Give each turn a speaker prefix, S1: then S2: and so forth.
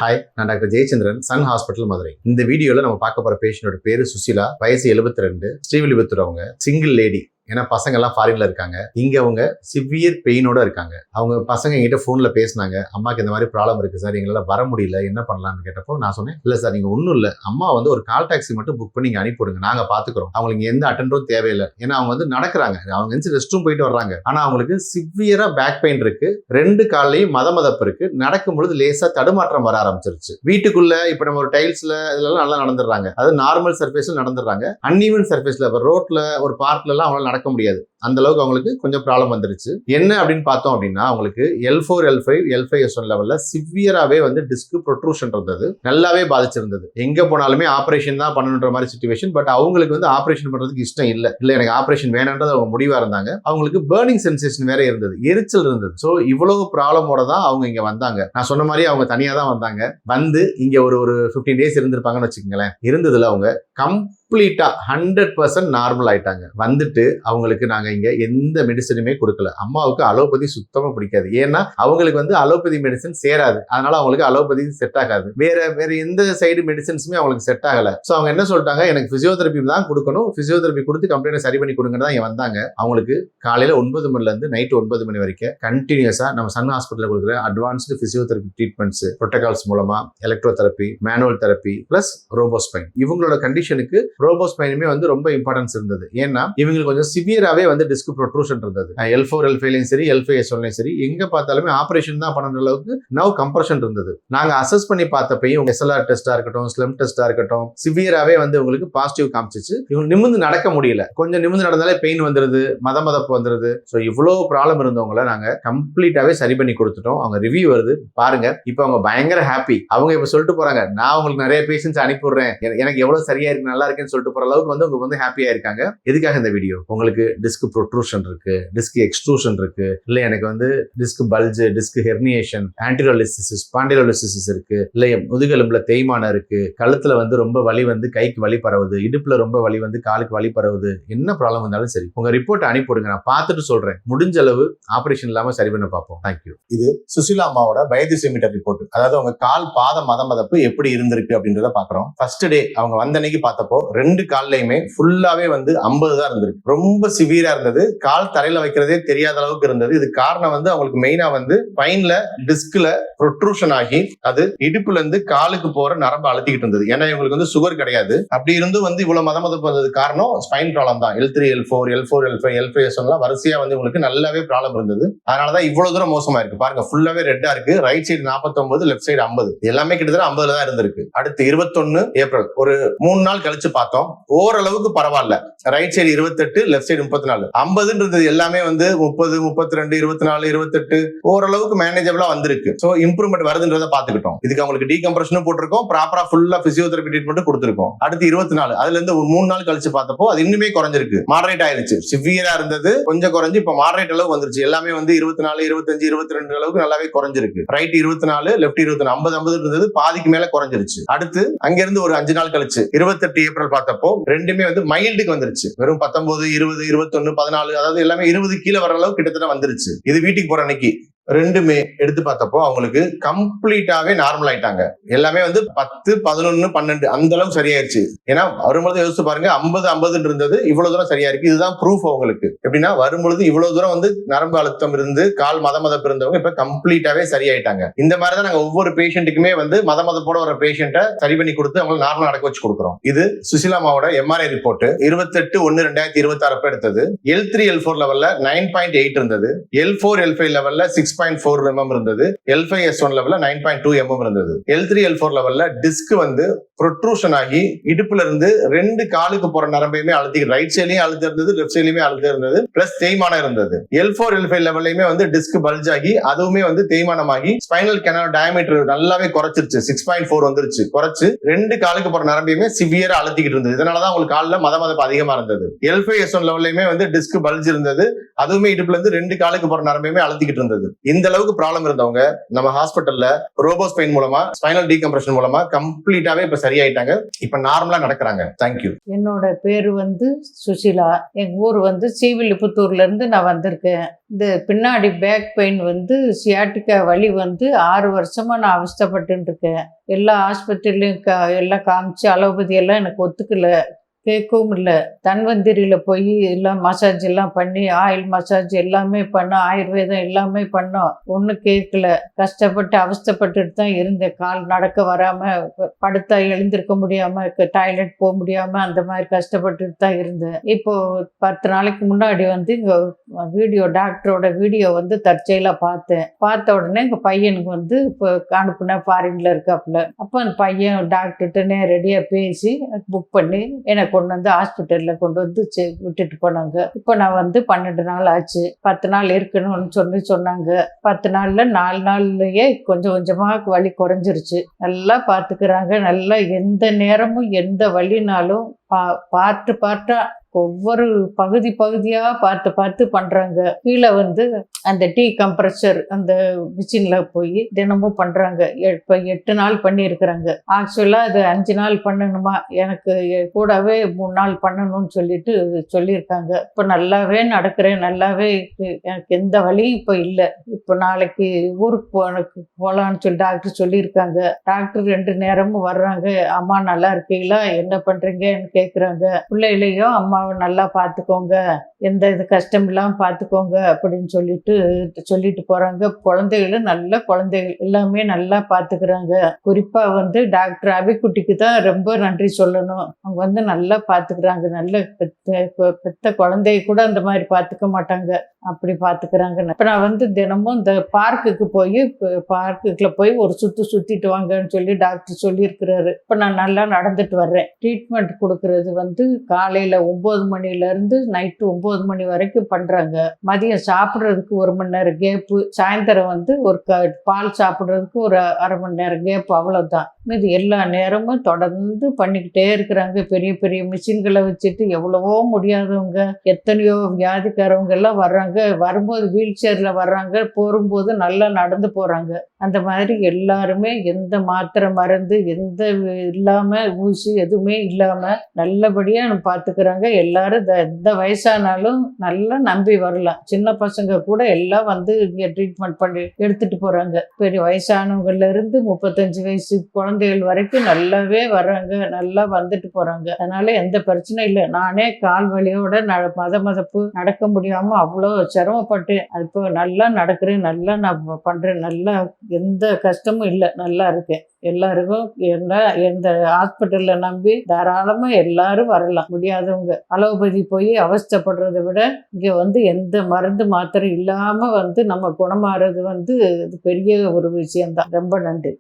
S1: Hi, நான் doctor Jayachandran, Sun hospital Madurai. இந்த வீடியோல நம்ம பார்க்க போற பேஷண்டோட பேரு சுசிலா, வயசு 72, ஸ்ரீவில்லிபுத்தூர். அவங்க சிங்கிள் லேடி. ஏன்னா பசங்க எல்லாம் ஃபாரின்ல இருக்காங்க. இங்க அவங்க சிவியர் பெயினோட இருக்காங்க. அவங்க பசங்க என்கிட்ட போன்ல பேசினாங்க, அம்மாக்கு இந்த மாதிரி ப்ராப்ளம் இருக்கு சார், எங்களால வர முடியல, என்ன பண்ணலாம்னு கேட்டப்போ நான் சொன்னேன், இல்ல சார் நீங்க ஒன்றும் இல்லை, அம்மா வந்து ஒரு கால் டாக்ஸி மட்டும் புக் பண்ணி அனுப்பிவிடுங்க, நாங்க பாத்துக்கிறோம். அவங்களுக்கு எந்த அட்டெண்டரும் தேவையில்லை. ஏன்னா அவங்க வந்து நடக்கிறாங்க, அவங்க ரெஸ்ட் ரூம் போயிட்டு வர்றாங்க. ஆனா அவங்களுக்கு சிவியரா பேக் பெயின் இருக்கு, 2 கால்லையும் மதமதப்பு இருக்கு, நடக்கும் பொழுது லேசா தடுமாற்றம் வர ஆரம்பிச்சிருச்சு. வீட்டுக்குள்ள இப்ப நம்ம ஒரு டைல்ஸ்ல இதெல்லாம் நல்லா நடந்துடுறாங்க, அது நார்மல் சர்ஃபேஸ்ல நடந்துடுறாங்க. அன்ஈவன் சர்ஃபேஸ்ல ரோட்ல ஒரு பார்க்ல எல்லாம் அவங்களால நடக்க முடியாது. அந்த அளவுக்கு அவங்களுக்கு கொஞ்சம் ப்ராப்ளம் வந்துருச்சு. என்ன அப்படின்னு பார்த்தோம் அப்படின்னா, அவங்களுக்கு L4 L5 L5S1 லெவல்ல சிவியராவே வந்து டிஸ்க் ப்ரொட்ரூஷன் இருந்தது, நல்லாவே பாதிச்சிருந்தது. எங்க போனாலுமே ஆபரேஷன் தான் பண்ணணுன்ற மாதிரி சிச்சுவேஷன். பட் அவங்களுக்கு வந்து ஆபரேஷன் பண்றதுக்கு இஷ்டம் இல்ல எனக்கு ஆபரேஷன் வேணான்றது அவங்க முடிவா இருந்தாங்க. அவங்களுக்கு பர்னிங் சென்சேஷன் வேற இருந்தது, எரிச்சல் இருந்தது. ஸோ இவ்வளவு ப்ராப்ளமோட தான் அவங்க இங்க வந்தாங்க. நான் சொன்ன மாதிரி அவங்க தனியா தான் வந்தாங்க. வந்து இங்க ஒரு 15 டேஸ் இருந்திருப்பாங்கன்னு வச்சுக்கோங்களேன். இருந்ததுல அவங்க கம்ப்ளீட்டா 100% நார்மல் ஆயிட்டாங்க. வந்துட்டு அவங்களுக்கு நாங்க இங்க எந்த மெடிசனுமே கொடுக்கல. அம்மாவுக்கு அலோபதி சுத்தமா பிடிக்காது. ஏன்னா அவங்களுக்கு வந்து அலோபதி மெடிசன் சேராது, அதனால அவங்களுக்கு அலோபதி செட் ஆகாது. வேற எந்த சைடு மெடிசன்ஸுமே அவங்களுக்கு செட் ஆகல. ஸோ அவங்க என்ன சொல்லிட்டாங்க, எனக்கு பிசியோதெரபி தான் கொடுக்கணும், பிசியோதெரபி கொடுத்து கம்ப்ளைண்ட் சரி பண்ணி கொடுங்கன்னு தான் இங்க வந்தாங்க. அவங்களுக்கு காலையில 9 மணில இருந்து நைட் 9 மணி வரைக்கும் கண்டினியூஸா நம்ம சன் ஹாஸ்பிட்டல் கொடுக்குற அட்வான்ஸ்டு பிசியோதெரபி ட்ரீட்மெண்ட்ஸ், புரோட்டோகால்ஸ் மூலமா எலக்ட்ரோதெரபி, மேனுவல் தெரப்பி பிளஸ் ரோபோஸ்பைன். இவங்களோட கண்டிஷனுக்கு ரோபோஸ்பைனுமே வந்து ரொம்ப இம்பார்ட்டன்ஸ் இருந்தது. ஏன்னா இவங்களுக்கு கொஞ்சம் சிவியராவே வந்து டிஸ்க் ப்ரொட்ரூஷன் இருந்தது. L4 L5 சரி, L5S1 சரி, எங்க பார்த்தாலுமே ஆபரேஷன் தான் பண்ணற அளவுக்கு நவ் கம்ப்ரஷன் இருந்தது. நாங்க அசஸ் பண்ணி பார்த்தப்பையும் SLR டெஸ்டா இருக்கட்டும், ஸ்லிம் டெஸ்டா இருக்கட்டும், சிவியராவே வந்து உங்களுக்கு பாசிட்டிவ் காமிச்சிச்சு. இவங்க நிமிர்ந்து நடக்க முடியல, கொஞ்சம் நிமிர்ந்து நடந்தாலே பெயின் வந்துருது, மதமதப்பு வந்துருது. ஸோ இவ்வளவு ப்ராப்ளம் இருந்தவங்களை நாங்க கம்ப்ளீட்டாவே சரி பண்ணி கொடுத்துட்டோம். அவங்க ரிவ்யூ வருது பாருங்க. இப்போ அவங்க பயங்கர ஹாப்பி. அவங்க இப்ப சொல்லிட்டு போறாங்க, நான் உங்களுக்கு நிறைய பேஷன்ஸ் அனுப்பிடுறேன், எனக்கு எவ்வளவு சரியா இருக்கு, நல்லா இருக்குன்னு சொல்லிட்டு போற அளவுக்கு வந்து அவங்க வந்து ஹாப்பியா இருக்காங்க. எதுக்காக இந்த வீடியோ? உங்களுக்கு டிஸ்க் ப்ரொட்ரூஷன் இருக்கு, டிஸ்க் எக்ஸ்ட்ரூஷன் இருக்கு, இல்ல எனக்கு வந்து டிஸ்க் பல்ஜ், டிஸ்க் ஹெர்னியேஷன், ஆன்டிரோலிசிஸ், ஸ்பாண்டிலோலிசிஸ் இருக்கு, இல்ல முதுகெலும்புல தேய்மானம் இருக்கு, கழுத்துல வந்து ரொம்ப வலி வந்து கைக்கு வலி பரவுது, இடுப்புல ரொம்ப வலி வந்து காலுக்கு வலி பரவுது, என்ன ப்ராப்ளம் வந்தாலும் சரி உங்க ரிப்போர்ட் அனுப்பிவிடுங்க, நான் பார்த்துட்டு சொல்றேன். முடிஞ்ச அளவு ஆபரேஷன் இல்லாம சரி பண்ண பார்ப்போம். தேங்க்யூ. இது சுசிலா அம்மாவோட பயோதிசிமீட்டர் ரிப்போர்ட். அதாவது அவங்க கால் பாத மதமதப்பு எப்படி இருந்திருக்கு அப்படின்றத பாக்குறோம். ஃபர்ஸ்ட் டே அவங்க வந்த அன்னைக்கு பார்த்தப்போ 2 கால்லையுமே ஃபுல்லாவே வந்து 50 தான் இருந்திருக்கு. ரொம்ப சிவியரா இருந்தது, கால் தரையில வைக்கிறதே தெரியாத அளவுக்கு இருந்தது. இது காரணம் வந்து அவங்களுக்கு மெயினா வந்து ஸ்பைன்ல டிஸ்க்ல ப்ரொட்ரூஷன் ஆகி அது இடுப்புல இருந்து காலுக்கு போற நரம்பு அழுத்திக்கிட்டு இருந்தது. ஏன்னா இவங்களுக்கு வந்து சுகர் கிடையாது. அப்படி இருந்து வந்து இவ்வளவு மதமதப்பு வந்தது காரணம் ஸ்பைன் ப்ராப்ளம் தான். L3 L4 L4 L5 L5S1 வரிசையா வந்து உங்களுக்கு நல்லாவே ப்ராப்ளம் இருந்தது. அதனாலதான் இவ்வளவு தூரம் மோசமா இருக்கு. பாருங்க, ஃபுல்லாவே ரெட்டா இருக்கு. ரைட் சைடு 49, லெஃப்ட் சைடு 50, எல்லாமே கிட்டத்தட்ட 50 தான் இருந்திருக்கு. அடுத்து 21 ஏப்ரல் ஒரு 3 நாள் கழிச்சு பார்த்தோம், ஓரளவுக்கு பரவாயில்ல. ரைட் சைடு 28, லெஃப்ட் சைடு 34, 50 எல்லாமே வந்து 30, 32, 24, 28 ஓரளவுக்கு மேனேஜபிளா வந்திருக்கு. சோ இம்ப்ரூவ்மெண்ட் வருதுன்றத பாத்துக்கிட்டோம். இதுக்கு அவங்களுக்கு டீகம்ப்ரஷனும் போட்டிருக்கோம், ப்ராப்பரா ஃபுல்லா பிசியோதெரபி ட்ரீட்மெண்ட் கொடுத்திருக்கோம். அடுத்து 24, அதுல இருந்து ஒரு 3 நாள் கழிச்சு பார்த்தப்போ அது இன்னுமே குறைஞ்சிருக்கு, மாடரேட் ஆயிருச்சு. சிவியரா இருந்தது கொஞ்சம் குறைஞ்சு இப்ப மாடரேட் அளவு வந்துருச்சு. எல்லாமே வந்து 24, 25, 22 அளவுக்கு நல்லாவே குறைஞ்சிருக்கு. ரைட் 24, லெஃப்ட் 24, 50 இருந்தது, பாதிக்கு மேல குறைஞ்சிருச்சு. அடுத்து அங்கிருந்து ஒரு 5 நாள் கழிச்சு 28 ஏப்ரல் பார்த்தப்போ ரெண்டுமே வந்து மைல்டுக்கு வந்துருச்சு. வெறும் 19, 20, 21, 14, அதாவது எல்லாமே 20 கீழே வர அளவுக்கு கிட்டத்தட்ட வந்துருச்சு. இது வீட்டுக்கு போற அன்னைக்கு ரெண்டுமே எடுத்து பார்த்தப்போ அவங்களுக்கு கம்ப்ளீட்டாவே நார்மல் ஆயிட்டாங்க. எல்லாமே வந்து 10, 11, 12 அந்த அளவுக்கு சரியாயிருச்சு. ஏன்னா வரும்பொழுது யோசிச்சு பாருங்க, 50 இருந்தது, இவ்வளவு தூரம் சரியா இருக்கு. இதுதான் ப்ரூஃப் அவங்களுக்கு. எப்படின்னா வரும்பொழுது இவ்வளவு தூரம் வந்து நரம்பு அழுத்தம் இருந்து கால் மதமதப்பு இருந்தவங்க இப்ப கம்ப்ளீட்டாவே சரியாயிட்டாங்க. இந்த மாதிரிதான் நாங்க ஒவ்வொரு பேஷண்ட்டுக்குமே வந்து மதமதப்போட ஒரு பேஷண்ட்டை சரி பண்ணி கொடுத்து அவங்களை நார்மல் நடக்க வச்சு கொடுக்குறோம். இது சுசிலாமாவோட MRI ரிப்போர்ட் 28/1/2026 எடுத்தது. L3 L4 லெவல்ல 9.8 இருந்தது, L4 L5 லெவல்ல 6.4 mm இருந்தது, L5S1 லெவல்ல 9.2 mm இருந்தது. L3 L4 லெவல்ல டிஸ்க் வந்து ப்ரொட்ரூஷன் ஆகி இடுப்புல இருந்து 2 காலுக்கு போற நரம்பையுமே அழுத்தி, ரைட் சைட்லயும் அழுத்த இருந்தது, லெஃப்ட் சைட்லயுமே அழுத்த இருந்தது, பிளஸ் தேய்மானம் இருந்தது. L4 L5 லெவல்லையுமே வந்து டிஸ்க் பல்ஜ் ஆகி அதுவுமே வந்து தேய்மானமாகி ஸ்பைனல் கேனல் டயாமீட்டர் நல்லாவே குறைச்சிருச்சு, 6.4 வந்துருச்சு. குறைச்சு 2 காலுக்கு போற நரம்பையுமே சிவியரா அழுத்திக்கிட்டு இருந்தது. இதனாலதான் உங்களுக்கு காலில் மதமதப்பு அதிகமா இருந்தது. L5S1 லெவல்லையுமே வந்து டிஸ்க் பல்ஜ் இருந்தது, அதுவுமே இடுப்புல இருந்து 2 காலுக்கு போற நரம்பையுமே அழுத்திக்கிட்டு இருந்தது. இந்த அளவுக்கு ப்ராப்ளம் இருந்தவங்க நம்ம ஹாஸ்பிட்டல்ல ரோபோ ஸ்பைன் மூலமா ஸ்பைனல் டீகம்ப்ரஷன் மூலமா கம்ப்ளீட்டாவே இப்ப சரியாயிட்டாங்க. இப்ப நார்மலா நடக்கிறாங்க. தேங்க்யூ.
S2: என்னோட பேரு சுசிலா. எங்க ஊர் ஸ்ரீவில்லிபுத்தூர்ல இருந்து நான் வந்திருக்கேன். இந்த பின்னாடி பேக் பெயின் சியாட்டிக்கா வலி 6 வருஷமா நான் அவஸ்தைப்பட்டு இருக்கேன். எல்லா ஆஸ்பத்திரிலையும் எல்லாம் காமிச்சு அலோபதி எல்லாம் எனக்கு ஒத்துக்கல, கேட்கவும் இல்லை. தன்வந்திரியில் போய் எல்லாம் மசாஜ் எல்லாம் பண்ணி ஆயில் மசாஜ் எல்லாமே பண்ணோம், ஆயுர்வேதம் எல்லாமே பண்ணோம், ஒன்றும் கேட்கல. கஷ்டப்பட்டு அவஸ்தைப்பட்டுட்டு தான் இருந்தேன். கால் நடக்க வராமல், படுத்தா எழுந்திருக்க முடியாமல், டாய்லெட் போக முடியாமல், அந்த மாதிரி கஷ்டப்பட்டுட்டு தான் இருந்தேன். இப்போது 10 நாளைக்கு முன்னாடி இங்கே வீடியோ, டாக்டரோட வீடியோ தற்செயலாக பார்த்தேன். பார்த்த உடனே எங்கள் பையனுக்கு இப்போ அனுப்புனேன், ஃபாரின்ல இருக்காப்புல. அப்போ அந்த பையன் டாக்டர்கிட்ட நேரடியாக பேசி புக் பண்ணி எனக்கு கொண்டு ஹாஸ்பிட்டலில் கொண்டு விட்டுட்டு போனாங்க. இப்போ நான் 12 நாள் ஆச்சு. 10 நாள் இருக்கணும்னு சொன்னாங்க. 10 நாள்ல 4 நாள்லயே கொஞ்சம் கொஞ்சமாக வலி குறைஞ்சிருச்சு. நல்லா பார்த்துக்கிறாங்க. நல்லா எந்த நேரமும் எந்த வலினாலும் பார்ட்டா ஒவ்வொரு பகுதியாக பார்த்து பண்ணுறாங்க. கீழே அந்த கம்ப்ரஸர் அந்த மிஷினில் போய் தினமும் பண்ணுறாங்க. இப்போ 8 நாள் பண்ணியிருக்கிறாங்க. ஆக்சுவலாக அது 5 நாள் பண்ணணுமா, எனக்கு கூடவே 3 நாள் பண்ணணும்னு சொல்லியிருக்காங்க. இப்போ நல்லாவே நடக்கிறேன். நல்லாவே எனக்கு எந்த வலியும் இப்போ இல்லை. இப்போ நாளைக்கு ஊருக்கு போகலான்னு டாக்டர் சொல்லியிருக்காங்க. டாக்டர் 2 நேரமும் வர்றாங்க. அம்மா நல்லா இருக்கீங்களா, என்ன பண்ணுறீங்கன்னு கேட்குறாங்க. பிள்ளைகளையும் அம்மாவை நல்லா பார்த்துக்கோங்க, எந்த இது கஷ்டம் இல்லாமல் பார்த்துக்கோங்க அப்படின்னு சொல்லிட்டு போகிறாங்க. குழந்தைகளும் நல்ல குழந்தைகள் எல்லாமே நல்லா பார்த்துக்கிறாங்க. குறிப்பாக டாக்டர் அபிக்குட்டிக்கு தான் ரொம்ப நன்றி சொல்லணும். அவங்க நல்லா பார்த்துக்கிறாங்க. நல்ல பெத்த குழந்தைய கூட அந்த மாதிரி பார்த்துக்க மாட்டாங்க, அப்படி பார்த்துக்கிறாங்க. இப்போ நான் தினமும் இந்த பார்க்குக்குள்ள போய் ஒரு சுற்றிட்டு வாங்கன்னு சொல்லி டாக்டர் சொல்லியிருக்கிறாரு. இப்போ நான் நல்லா நடந்துட்டு வர்றேன். ட்ரீட்மெண்ட் கொடுக்கறது காலையில் 9 மணிலேருந்து நைட்டு 9 மணி வரைக்கும் பண்ணுறாங்க. மதியம் சாப்பிட்றதுக்கு 1 மணி நேரம் கேப்பு, சாயந்தரம் ஒரு பால் சாப்பிட்றதுக்கு ஒரு அரை மணி நேரம் கேப்பு, அவ்வளோதான். இது எல்லா நேரமும் தொடர்ந்து பண்ணிக்கிட்டே இருக்கிறாங்க. பெரிய பெரிய மிஷின்களை வச்சுட்டு எவ்வளவோ முடியாதவங்க, எத்தனையோ வியாதிக்காரவங்க எல்லாம் வர்றாங்க. வரும்போது வீல் சேரில் வர்றாங்க, போகும்போது நல்லா நடந்து போகிறாங்க. அந்த மாதிரி எல்லாருமே எந்த மாத்திரை மருந்து எந்த இல்லாமல், ஊசி எதுவுமே இல்லாமல் நல்லபடியாக பார்த்துக்கிறாங்க. எல்லாரும் எந்த வயசானாலும் நல்லா நம்பி வரலாம். சின்ன பசங்க கூட எல்லாம் இங்கே ட்ரீட்மெண்ட் பண்ணி எடுத்துகிட்டு போகிறாங்க. பெரிய வயசானவங்கலேருந்து 35 வயசு குழந்தைகள் வரைக்கும் நல்லாவே வர்றாங்க, நல்லா வந்துட்டு போகிறாங்க. அதனால் எந்த பிரச்சனையும் இல்லை. நானே கால் வலியோட மதப்பு நடக்க முடியாமல் அவ்வளோ சிரமப்பட்டேன். இப்போ நல்லா நடக்கிறேன், நல்லா நான் பண்ணுறேன். நல்லா எந்த கஷ்டமும் இல்லை, நல்லா இருக்கேன். எல்லாருக்கும் எந்த ஹாஸ்பிட்டலில் நம்பி தாராளமாக எல்லாரும் வரலாம். முடியாதவங்க அலோபதி போய் அவஸ்தைப்படுறதை விட இங்கே எந்த மருந்து மாத்திரை இல்லாமல் நம்ம குணமாகிறது பெரிய ஒரு விஷயம்தான். ரொம்ப நன்றி.